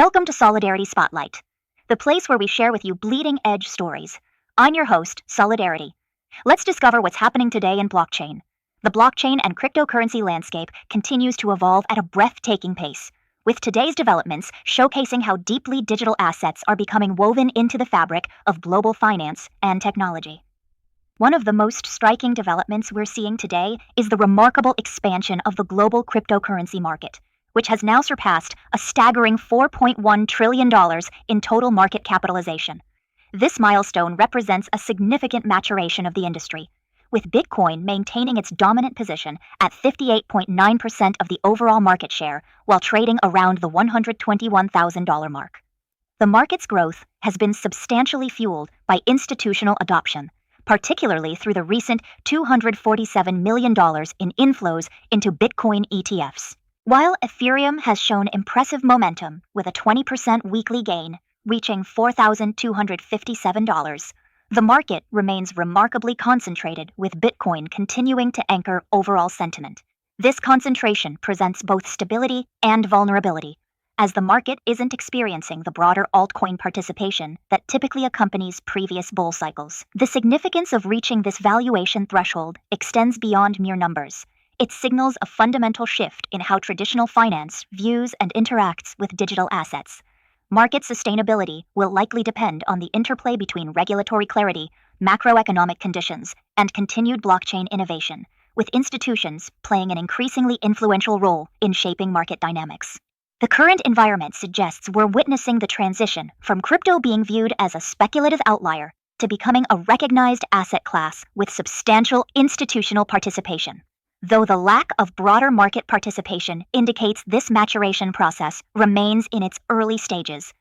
Welcome to Solidarity Spotlight, the place where we share with you bleeding-edge stories. I'm your host, Solidarity. Let's discover what's happening today in blockchain. The blockchain and cryptocurrency landscape continues to evolve at a breathtaking pace, with today's developments showcasing how deeply digital assets are becoming woven into the fabric of global finance and technology. One of the most striking developments we're seeing today is the remarkable expansion of the global cryptocurrency market, which has now surpassed a staggering $4.1 trillion in total market capitalization. This milestone represents a significant maturation of the industry, with Bitcoin maintaining its dominant position at 58.9% of the overall market share while trading around the $121,000 mark. The market's growth has been substantially fueled by institutional adoption, particularly through the recent $247 million in inflows into Bitcoin ETFs. While Ethereum has shown impressive momentum with a 20% weekly gain, reaching $4,257, the market remains remarkably concentrated, with Bitcoin continuing to anchor overall sentiment. This concentration presents both stability and vulnerability, as the market isn't experiencing the broader altcoin participation that typically accompanies previous bull cycles. The significance of reaching this valuation threshold extends beyond mere numbers. It signals a fundamental shift in how traditional finance views and interacts with digital assets. Market sustainability will likely depend on the interplay between regulatory clarity, macroeconomic conditions, and continued blockchain innovation, with institutions playing an increasingly influential role in shaping market dynamics. The current environment suggests we're witnessing the transition from crypto being viewed as a speculative outlier to becoming a recognized asset class with substantial institutional participation. Though the lack of broader market participation indicates this maturation process remains in its early stages.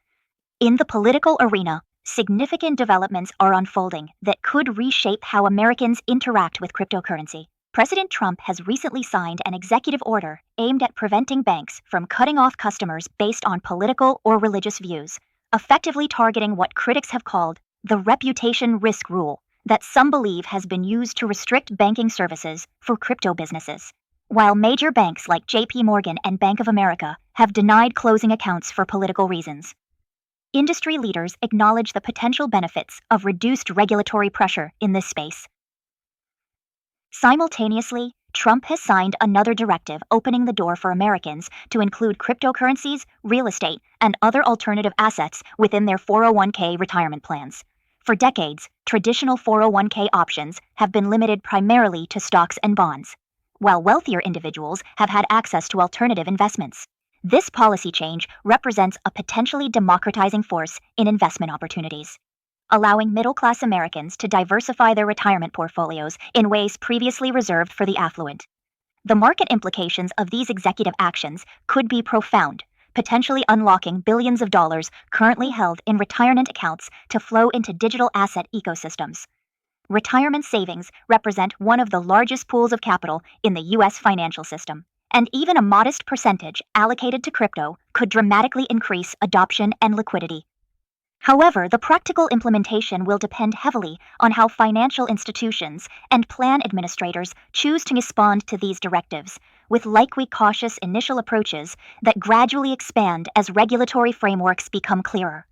In the political arena, significant developments are unfolding that could reshape how Americans interact with cryptocurrency. President Trump has recently signed an executive order aimed at preventing banks from cutting off customers based on political or religious views, effectively targeting what critics have called the reputation risk rule that some believe has been used to restrict banking services for crypto businesses. While major banks like JP Morgan and Bank of America have denied closing accounts for political reasons, industry leaders acknowledge the potential benefits of reduced regulatory pressure in this space. Simultaneously, Trump has signed another directive opening the door for Americans to include cryptocurrencies, real estate, and other alternative assets within their 401k retirement plans. For decades, traditional 401k options have been limited primarily to stocks and bonds, while wealthier individuals have had access to alternative investments. This policy change represents a potentially democratizing force in investment opportunities, allowing middle-class Americans to diversify their retirement portfolios in ways previously reserved for the affluent. The market implications of these executive actions could be profound, potentially unlocking billions of dollars currently held in retirement accounts to flow into digital asset ecosystems. Retirement savings represent one of the largest pools of capital in the U.S. financial system, and even a modest percentage allocated to crypto could dramatically increase adoption and liquidity. However, the practical implementation will depend heavily on how financial institutions and plan administrators choose to respond to these directives, with likely cautious initial approaches that gradually expand as regulatory frameworks become clearer.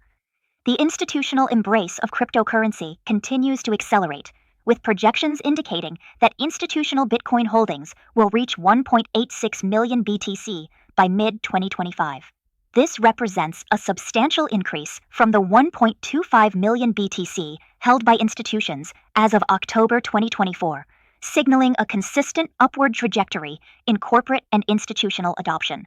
The institutional embrace of cryptocurrency continues to accelerate, with projections indicating that institutional Bitcoin holdings will reach 1.86 million BTC by mid-2025. This represents a substantial increase from the 1.25 million BTC held by institutions as of October 2024, signaling a consistent upward trajectory in corporate and institutional adoption.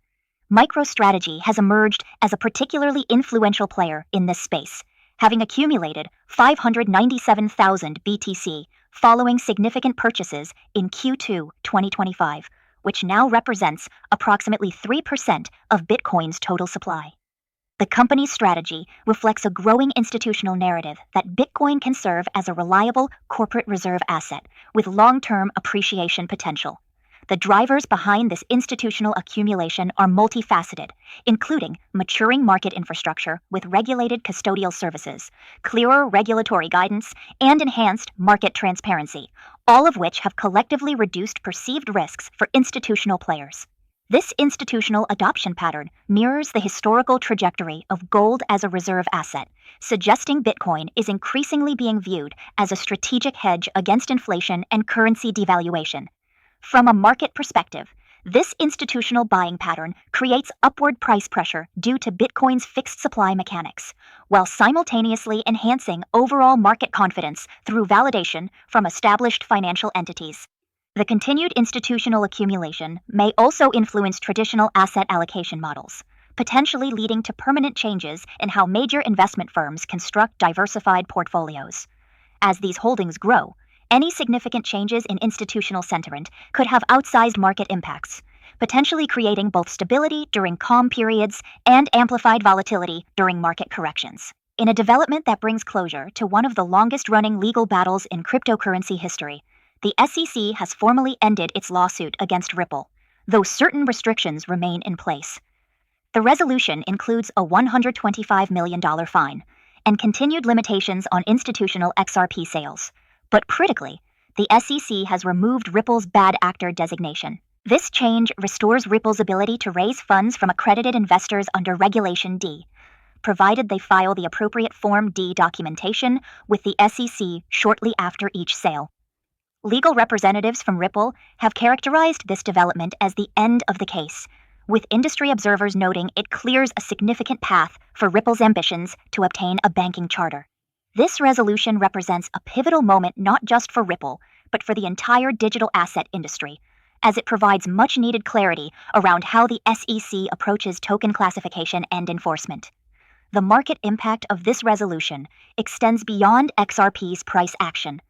MicroStrategy has emerged as a particularly influential player in this space, having accumulated 597,000 BTC following significant purchases in Q2 2025. Which now represents approximately 3% of Bitcoin's total supply. The company's strategy reflects a growing institutional narrative that Bitcoin can serve as a reliable corporate reserve asset with long-term appreciation potential. The drivers behind this institutional accumulation are multifaceted, including maturing market infrastructure with regulated custodial services, clearer regulatory guidance, and enhanced market transparency, all of which have collectively reduced perceived risks for institutional players. This institutional adoption pattern mirrors the historical trajectory of gold as a reserve asset, suggesting Bitcoin is increasingly being viewed as a strategic hedge against inflation and currency devaluation. From a market perspective, this institutional buying pattern creates upward price pressure due to Bitcoin's fixed supply mechanics, while simultaneously enhancing overall market confidence through validation from established financial entities. The continued institutional accumulation may also influence traditional asset allocation models, potentially leading to permanent changes in how major investment firms construct diversified portfolios. As these holdings grow, any significant changes in institutional sentiment could have outsized market impacts, potentially creating both stability during calm periods and amplified volatility during market corrections. In a development that brings closure to one of the longest-running legal battles in cryptocurrency history, the SEC has formally ended its lawsuit against Ripple, though certain restrictions remain in place. The resolution includes a $125 million fine and continued limitations on institutional XRP sales. But critically, the SEC has removed Ripple's bad actor designation. This change restores Ripple's ability to raise funds from accredited investors under Regulation D, provided they file the appropriate Form D documentation with the SEC shortly after each sale. Legal representatives from Ripple have characterized this development as the end of the case, with industry observers noting it clears a significant path for Ripple's ambitions to obtain a banking charter. This resolution represents a pivotal moment not just for Ripple, but for the entire digital asset industry, as it provides much-needed clarity around how the SEC approaches token classification and enforcement. The market impact of this resolution extends beyond XRP's price action.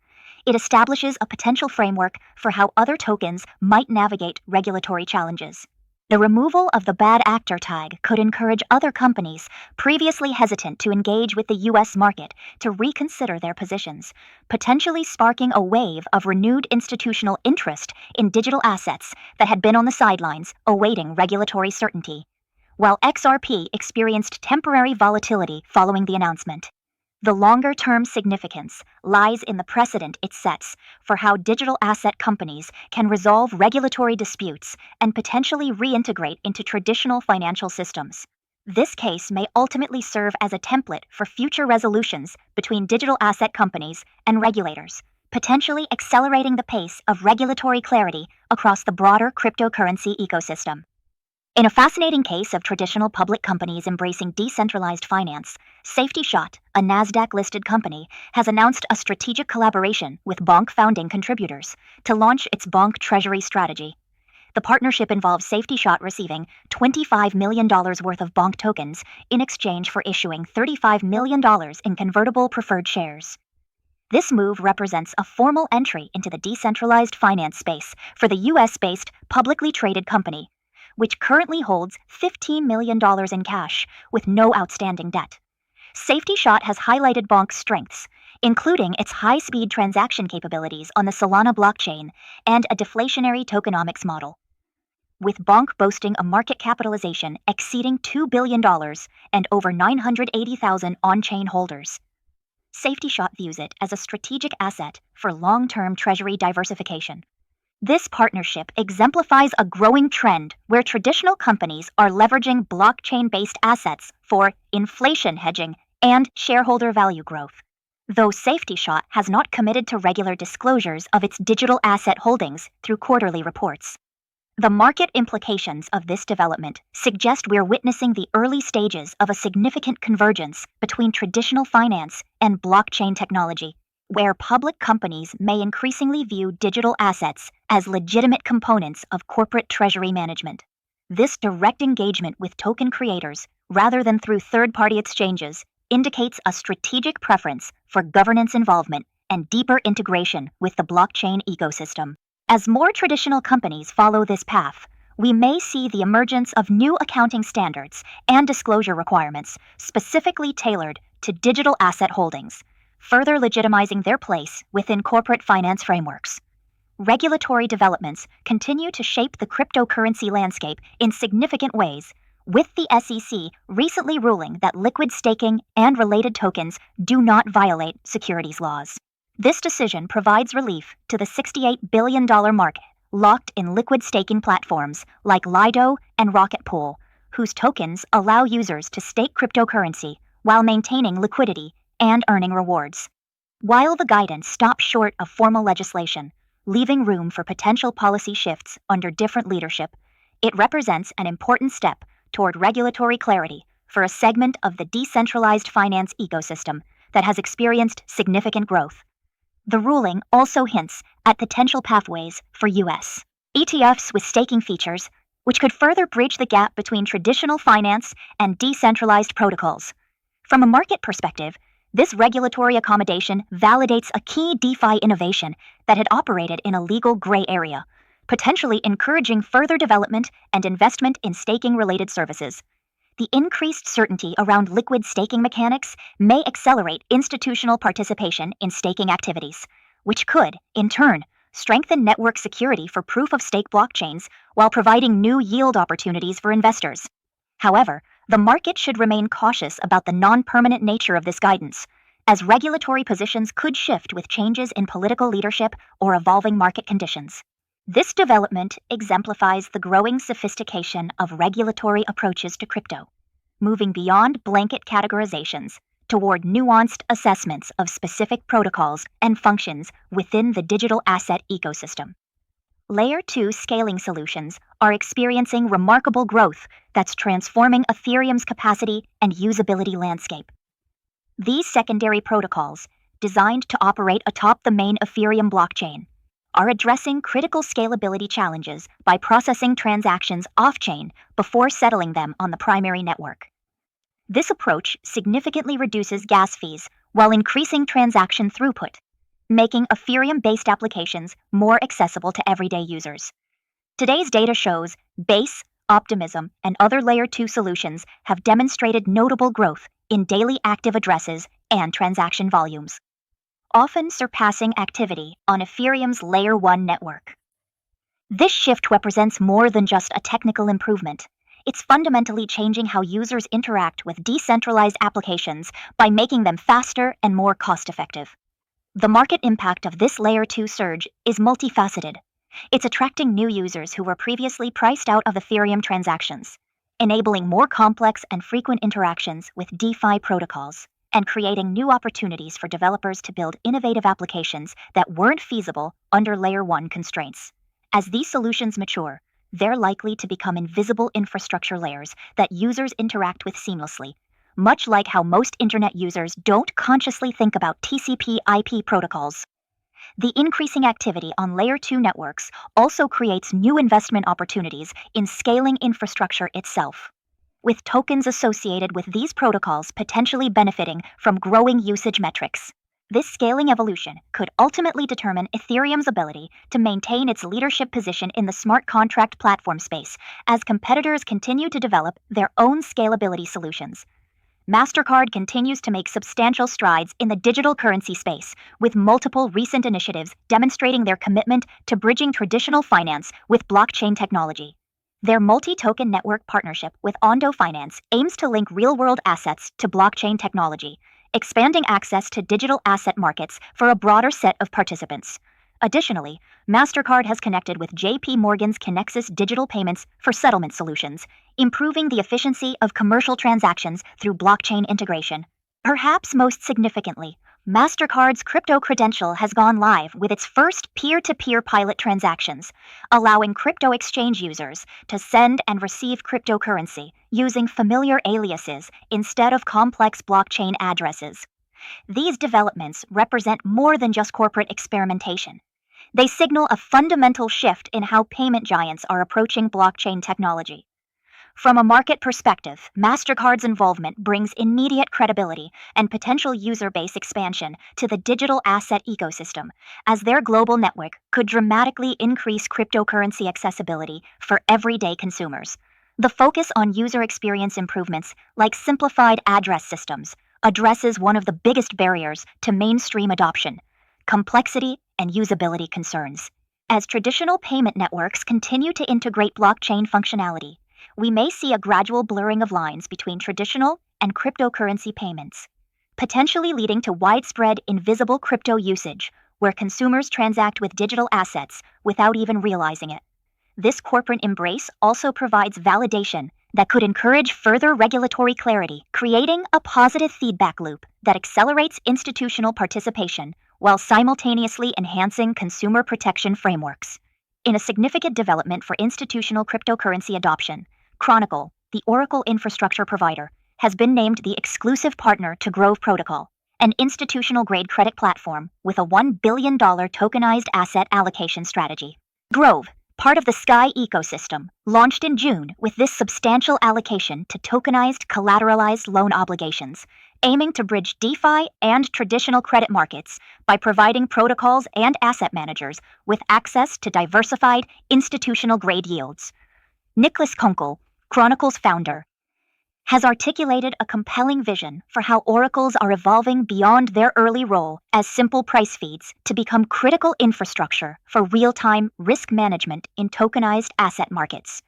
It establishes a potential framework for how other tokens might navigate regulatory challenges. The removal of the bad actor tag could encourage other companies previously hesitant to engage with the U.S. market to reconsider their positions, potentially sparking a wave of renewed institutional interest in digital assets that had been on the sidelines awaiting regulatory certainty. While XRP experienced temporary volatility following the announcement, the longer-term significance lies in the precedent it sets for how digital asset companies can resolve regulatory disputes and potentially reintegrate into traditional financial systems. This case may ultimately serve as a template for future resolutions between digital asset companies and regulators, potentially accelerating the pace of regulatory clarity across the broader cryptocurrency ecosystem. In a fascinating case of traditional public companies embracing decentralized finance, Safety Shot, a NASDAQ-listed company, has announced a strategic collaboration with BONK founding contributors to launch its BONK Treasury strategy. The partnership involves Safety Shot receiving $25 million worth of BONK tokens in exchange for issuing $35 million in convertible preferred shares. This move represents a formal entry into the decentralized finance space for the US-based publicly traded company, which currently holds $15 million in cash with no outstanding debt. Safety Shot has highlighted BONK's strengths, including its high-speed transaction capabilities on the Solana blockchain and a deflationary tokenomics model. With BONK boasting a market capitalization exceeding $2 billion and over 980,000 on-chain holders, Safety Shot views it as a strategic asset for long-term treasury diversification. This partnership exemplifies a growing trend where traditional companies are leveraging blockchain-based assets for inflation hedging and shareholder value growth. Though Safety Shot has not committed to regular disclosures of its digital asset holdings through quarterly reports, the market implications of this development suggest we're witnessing the early stages of a significant convergence between traditional finance and blockchain technology, where public companies may increasingly view digital assets as legitimate components of corporate treasury management. This direct engagement with token creators, rather than through third-party exchanges, indicates a strategic preference for governance involvement and deeper integration with the blockchain ecosystem. As more traditional companies follow this path, we may see the emergence of new accounting standards and disclosure requirements specifically tailored to digital asset holdings, further legitimizing their place within corporate finance frameworks. Regulatory developments continue to shape the cryptocurrency landscape in significant ways, with the SEC recently ruling that liquid staking and related tokens do not violate securities laws. This decision provides relief to the $68 billion mark locked in liquid staking platforms like Lido and Rocket Pool, whose tokens allow users to stake cryptocurrency while maintaining liquidity and earning rewards. While the guidance stops short of formal legislation, leaving room for potential policy shifts under different leadership, it represents an important step toward regulatory clarity for a segment of the decentralized finance ecosystem that has experienced significant growth. The ruling also hints at potential pathways for U.S. ETFs with staking features, which could further bridge the gap between traditional finance and decentralized protocols. From a market perspective, this regulatory accommodation validates a key DeFi innovation that had operated in a legal gray area, potentially encouraging further development and investment in staking-related services. The increased certainty around liquid staking mechanics may accelerate institutional participation in staking activities, which could, in turn, strengthen network security for proof-of-stake blockchains while providing new yield opportunities for investors. However, the market should remain cautious about the non-permanent nature of this guidance, as regulatory positions could shift with changes in political leadership or evolving market conditions. This development exemplifies the growing sophistication of regulatory approaches to crypto, moving beyond blanket categorizations toward nuanced assessments of specific protocols and functions within the digital asset ecosystem. Layer 2 scaling solutions are experiencing remarkable growth that's transforming Ethereum's capacity and usability landscape. These secondary protocols, designed to operate atop the main Ethereum blockchain, are addressing critical scalability challenges by processing transactions off-chain before settling them on the primary network. This approach significantly reduces gas fees while increasing transaction throughput, making Ethereum-based applications more accessible to everyday users. Today's data shows Base, Optimism, and other Layer 2 solutions have demonstrated notable growth in daily active addresses and transaction volumes, often surpassing activity on Ethereum's Layer 1 network. This shift represents more than just a technical improvement. It's fundamentally changing how users interact with decentralized applications by making them faster and more cost-effective. The market impact of this Layer 2 surge is multifaceted. It's attracting new users who were previously priced out of Ethereum transactions, enabling more complex and frequent interactions with DeFi protocols, and creating new opportunities for developers to build innovative applications that weren't feasible under Layer 1 constraints. As these solutions mature, they're likely to become invisible infrastructure layers that users interact with seamlessly, much like how most internet users don't consciously think about TCP/IP protocols. The increasing activity on Layer 2 networks also creates new investment opportunities in scaling infrastructure itself, with tokens associated with these protocols potentially benefiting from growing usage metrics. This scaling evolution could ultimately determine Ethereum's ability to maintain its leadership position in the smart contract platform space as competitors continue to develop their own scalability solutions. MasterCard continues to make substantial strides in the digital currency space, with multiple recent initiatives demonstrating their commitment to bridging traditional finance with blockchain technology. Their multi-token network partnership with Ondo Finance aims to link real-world assets to blockchain technology, expanding access to digital asset markets for a broader set of participants. Additionally, MasterCard has connected with JP Morgan's Connexus Digital Payments for settlement solutions, improving the efficiency of commercial transactions through blockchain integration. Perhaps most significantly, MasterCard's crypto credential has gone live with its first peer-to-peer pilot transactions, allowing crypto exchange users to send and receive cryptocurrency using familiar aliases instead of complex blockchain addresses. These developments represent more than just corporate experimentation. They signal a fundamental shift in how payment giants are approaching blockchain technology. From a market perspective, MasterCard's involvement brings immediate credibility and potential user base expansion to the digital asset ecosystem, as their global network could dramatically increase cryptocurrency accessibility for everyday consumers. The focus on user experience improvements, like simplified address systems, addresses one of the biggest barriers to mainstream adoption: complexity and usability concerns. As traditional payment networks continue to integrate blockchain functionality, we may see a gradual blurring of lines between traditional and cryptocurrency payments, potentially leading to widespread invisible crypto usage where consumers transact with digital assets without even realizing it. This corporate embrace also provides validation that could encourage further regulatory clarity, creating a positive feedback loop that accelerates institutional participation while simultaneously enhancing consumer protection frameworks. In a significant development for institutional cryptocurrency adoption, Chronicle, the Oracle infrastructure provider, has been named the exclusive partner to Grove Protocol, an institutional-grade credit platform with a $1 billion tokenized asset allocation strategy. Grove, part of the Sky ecosystem, launched in June with this substantial allocation to tokenized collateralized loan obligations, aiming to bridge DeFi and traditional credit markets by providing protocols and asset managers with access to diversified institutional-grade yields. Nicholas Kunkel, Chronicle's founder, has articulated a compelling vision for how oracles are evolving beyond their early role as simple price feeds to become critical infrastructure for real-time risk management in tokenized asset markets.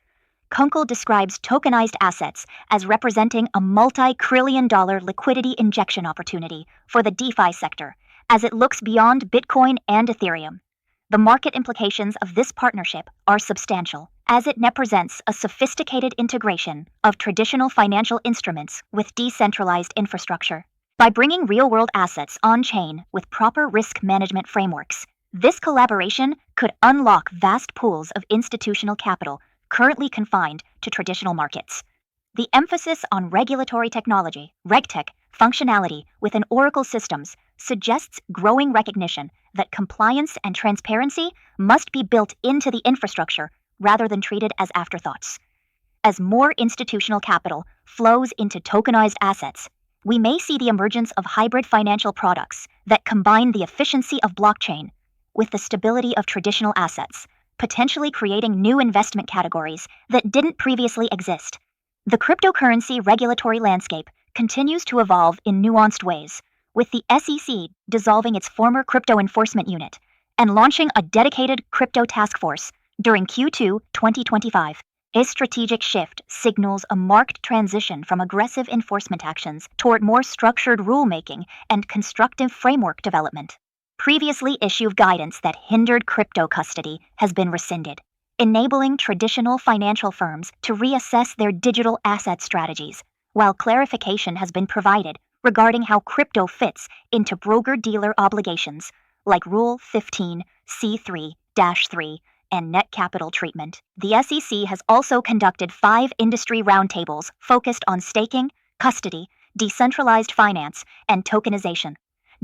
Kunkel describes tokenized assets as representing a multi-trillion-dollar liquidity injection opportunity for the DeFi sector, as it looks beyond Bitcoin and Ethereum. The market implications of this partnership are substantial, as it represents a sophisticated integration of traditional financial instruments with decentralized infrastructure. By bringing real-world assets on-chain with proper risk management frameworks, this collaboration could unlock vast pools of institutional capital currently confined to traditional markets. The emphasis on regulatory technology, RegTech, functionality within Oracle systems suggests growing recognition that compliance and transparency must be built into the infrastructure rather than treated as afterthoughts. As more institutional capital flows into tokenized assets, we may see the emergence of hybrid financial products that combine the efficiency of blockchain with the stability of traditional assets, potentially creating new investment categories that didn't previously exist. The cryptocurrency regulatory landscape continues to evolve in nuanced ways, with the SEC dissolving its former crypto enforcement unit and launching a dedicated crypto task force during Q2 2025. A strategic shift signals a marked transition from aggressive enforcement actions toward more structured rulemaking and constructive framework development. Previously issued guidance that hindered crypto custody has been rescinded, enabling traditional financial firms to reassess their digital asset strategies, while clarification has been provided regarding how crypto fits into broker-dealer obligations, like Rule 15c3-3 and net capital treatment. The SEC has also conducted 5 industry roundtables focused on staking, custody, decentralized finance, and tokenization,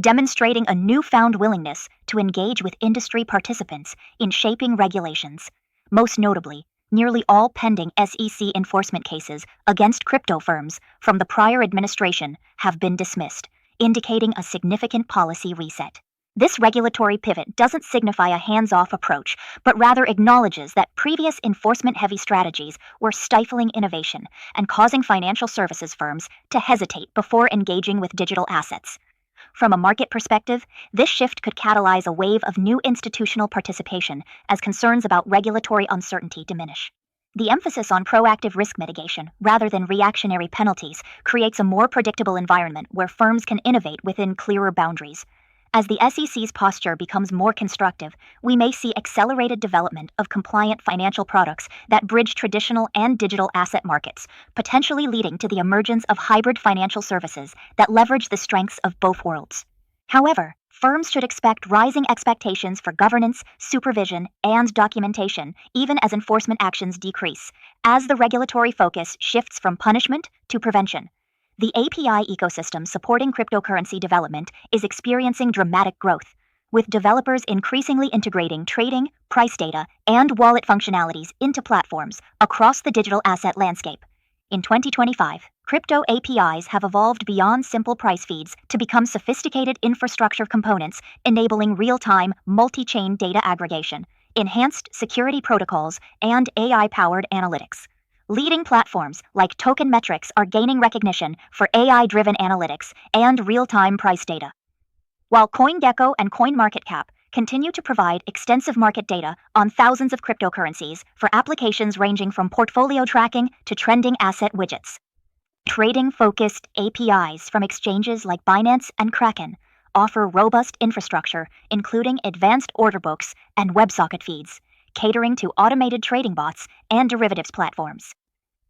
demonstrating a newfound willingness to engage with industry participants in shaping regulations. Most notably, nearly all pending SEC enforcement cases against crypto firms from the prior administration have been dismissed, indicating a significant policy reset. This regulatory pivot doesn't signify a hands-off approach, but rather acknowledges that previous enforcement-heavy strategies were stifling innovation and causing financial services firms to hesitate before engaging with digital assets. From a market perspective, this shift could catalyze a wave of new institutional participation as concerns about regulatory uncertainty diminish. The emphasis on proactive risk mitigation rather than reactionary penalties creates a more predictable environment where firms can innovate within clearer boundaries. As the SEC's posture becomes more constructive, we may see accelerated development of compliant financial products that bridge traditional and digital asset markets, potentially leading to the emergence of hybrid financial services that leverage the strengths of both worlds. However, firms should expect rising expectations for governance, supervision, and documentation, even as enforcement actions decrease, as the regulatory focus shifts from punishment to prevention. The API ecosystem supporting cryptocurrency development is experiencing dramatic growth, with developers increasingly integrating trading, price data, and wallet functionalities into platforms across the digital asset landscape. In 2025, crypto APIs have evolved beyond simple price feeds to become sophisticated infrastructure components enabling real-time, multi-chain data aggregation, enhanced security protocols, and AI-powered analytics. Leading platforms like Token Metrics are gaining recognition for AI-driven analytics and real-time price data, while CoinGecko and CoinMarketCap continue to provide extensive market data on thousands of cryptocurrencies for applications ranging from portfolio tracking to trending asset widgets. Trading-focused APIs from exchanges like Binance and Kraken offer robust infrastructure, including advanced order books and WebSocket feeds, catering to automated trading bots and derivatives platforms.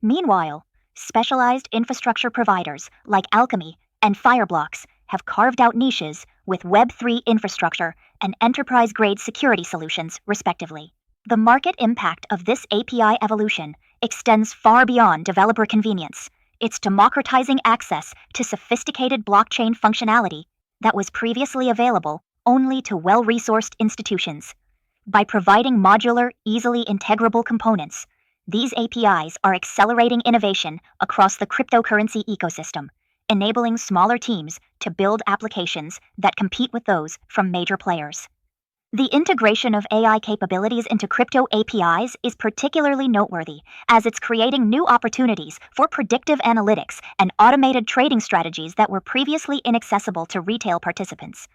Meanwhile, specialized infrastructure providers like Alchemy and Fireblocks have carved out niches with Web3 infrastructure and enterprise-grade security solutions, respectively. The market impact of this API evolution extends far beyond developer convenience. It's democratizing access to sophisticated blockchain functionality that was previously available only to well-resourced institutions. By providing modular, easily integrable components, these APIs are accelerating innovation across the cryptocurrency ecosystem, enabling smaller teams to build applications that compete with those from major players. The integration of AI capabilities into crypto APIs is particularly noteworthy, as it's creating new opportunities for predictive analytics and automated trading strategies that were previously inaccessible to retail participants.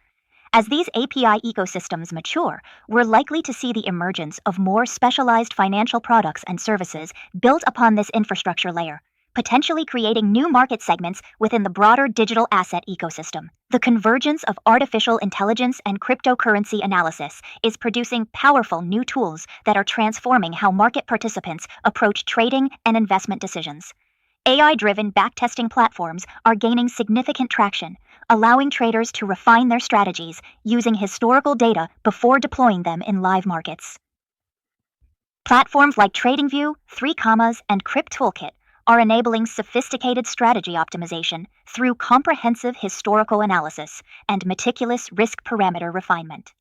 As these API ecosystems mature, we're likely to see the emergence of more specialized financial products and services built upon this infrastructure layer, potentially creating new market segments within the broader digital asset ecosystem. The convergence of artificial intelligence and cryptocurrency analysis is producing powerful new tools that are transforming how market participants approach trading and investment decisions. AI-driven backtesting platforms are gaining significant traction, allowing traders to refine their strategies using historical data before deploying them in live markets. Platforms like TradingView, 3, and Crypt Toolkit are enabling sophisticated strategy optimization through comprehensive historical analysis and meticulous risk parameter refinement.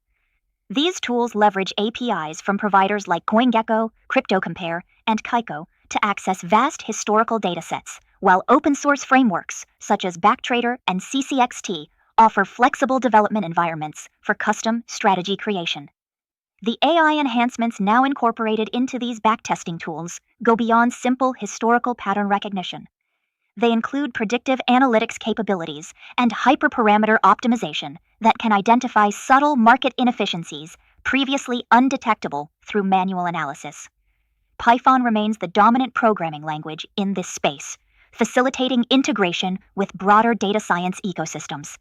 These tools leverage APIs from providers like CoinGecko, CryptoCompare, and Kaiko to access vast historical datasets, while open-source frameworks such as Backtrader and CCXT offer flexible development environments for custom strategy creation. The AI enhancements now incorporated into these backtesting tools go beyond simple historical pattern recognition. They include predictive analytics capabilities and hyperparameter optimization that can identify subtle market inefficiencies previously undetectable through manual analysis. Python remains the dominant programming language in this space, facilitating integration with broader data science ecosystems.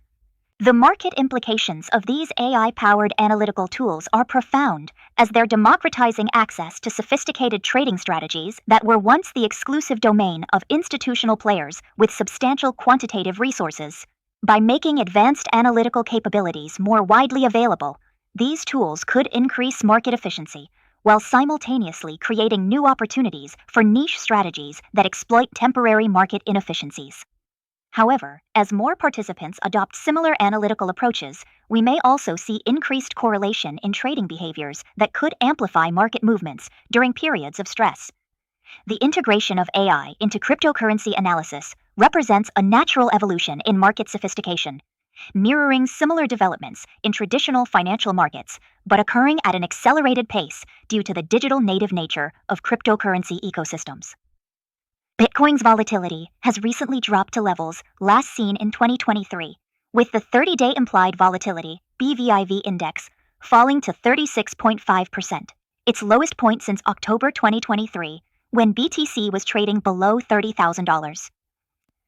The market implications of these AI-powered analytical tools are profound, as they're democratizing access to sophisticated trading strategies that were once the exclusive domain of institutional players with substantial quantitative resources. By making advanced analytical capabilities more widely available, these tools could increase market efficiency, while simultaneously creating new opportunities for niche strategies that exploit temporary market inefficiencies. However, as more participants adopt similar analytical approaches, we may also see increased correlation in trading behaviors that could amplify market movements during periods of stress. The integration of AI into cryptocurrency analysis represents a natural evolution in market sophistication, mirroring similar developments in traditional financial markets, but occurring at an accelerated pace due to the digital native nature of cryptocurrency ecosystems. Bitcoin's volatility has recently dropped to levels last seen in 2023, with the 30-day implied volatility (BVIV) index falling to 36.5%, its lowest point since October 2023, when BTC was trading below $30,000.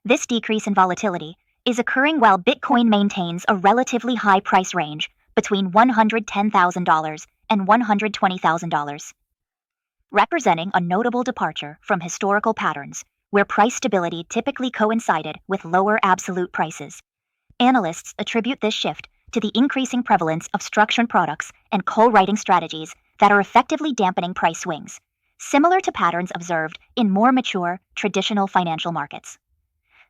This decrease in volatility is occurring while Bitcoin maintains a relatively high price range between $110,000 and $120,000. Representing a notable departure from historical patterns, where price stability typically coincided with lower absolute prices. Analysts attribute this shift to the increasing prevalence of structured products and call-writing strategies that are effectively dampening price swings, similar to patterns observed in more mature, traditional financial markets.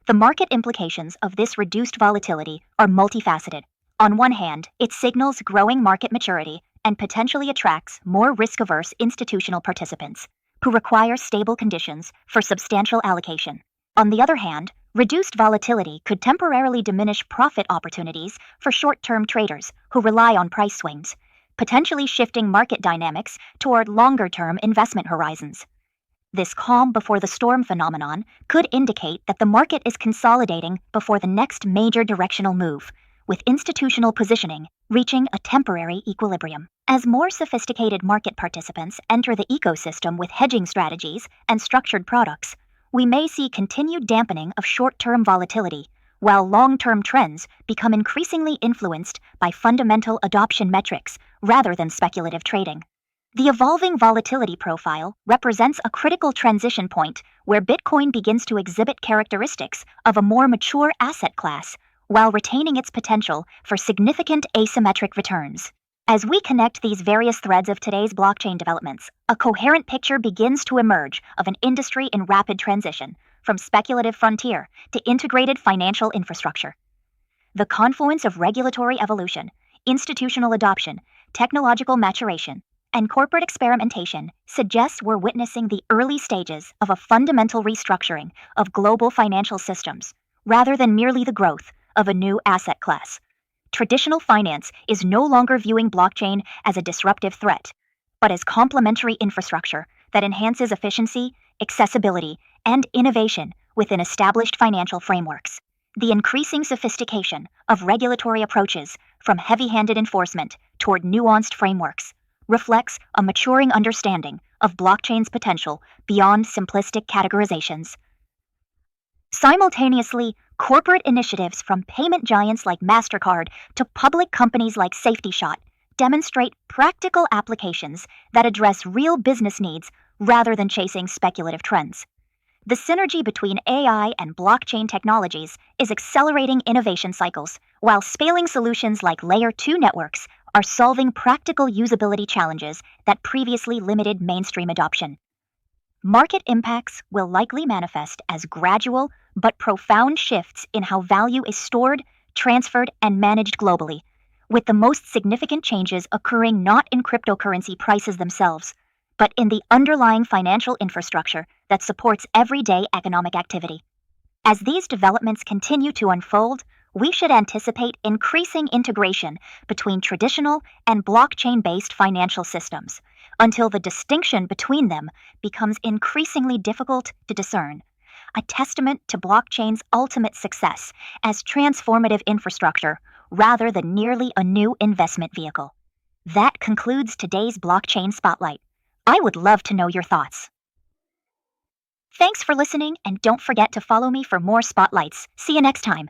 The market implications of this reduced volatility are multifaceted. On one hand, it signals growing market maturity and potentially attracts more risk-averse institutional participants who require stable conditions for substantial allocation. On the other hand, reduced volatility could temporarily diminish profit opportunities for short-term traders who rely on price swings, potentially shifting market dynamics toward longer-term investment horizons. This calm before the storm phenomenon could indicate that the market is consolidating before the next major directional move, with institutional positioning reaching a temporary equilibrium. As more sophisticated market participants enter the ecosystem with hedging strategies and structured products, we may see continued dampening of short-term volatility while long-term trends become increasingly influenced by fundamental adoption metrics rather than speculative trading. The evolving volatility profile represents a critical transition point where Bitcoin begins to exhibit characteristics of a more mature asset class while retaining its potential for significant asymmetric returns. As we connect these various threads of today's blockchain developments, a coherent picture begins to emerge of an industry in rapid transition, from speculative frontier to integrated financial infrastructure. The confluence of regulatory evolution, institutional adoption, technological maturation, and corporate experimentation suggests we're witnessing the early stages of a fundamental restructuring of global financial systems, rather than merely the growth of a new asset class. Traditional finance is no longer viewing blockchain as a disruptive threat, but as complementary infrastructure that enhances efficiency, accessibility, and innovation within established financial frameworks. The increasing sophistication of regulatory approaches, from heavy-handed enforcement toward nuanced frameworks, reflects a maturing understanding of blockchain's potential beyond simplistic categorizations. Simultaneously, corporate initiatives from payment giants like MasterCard to public companies like SafetyShot demonstrate practical applications that address real business needs rather than chasing speculative trends. The synergy between AI and blockchain technologies is accelerating innovation cycles, while scaling solutions like Layer 2 networks are solving practical usability challenges that previously limited mainstream adoption. Market impacts will likely manifest as gradual but profound shifts in how value is stored, transferred, and managed globally, with the most significant changes occurring not in cryptocurrency prices themselves, but in the underlying financial infrastructure that supports everyday economic activity. As these developments continue to unfold, we should anticipate increasing integration between traditional and blockchain-based financial systems, until the distinction between them becomes increasingly difficult to discern, a testament to blockchain's ultimate success as transformative infrastructure rather than merely a new investment vehicle. That concludes today's Blockchain Spotlight. I would love to know your thoughts. Thanks for listening, and don't forget to follow me for more spotlights. See you next time.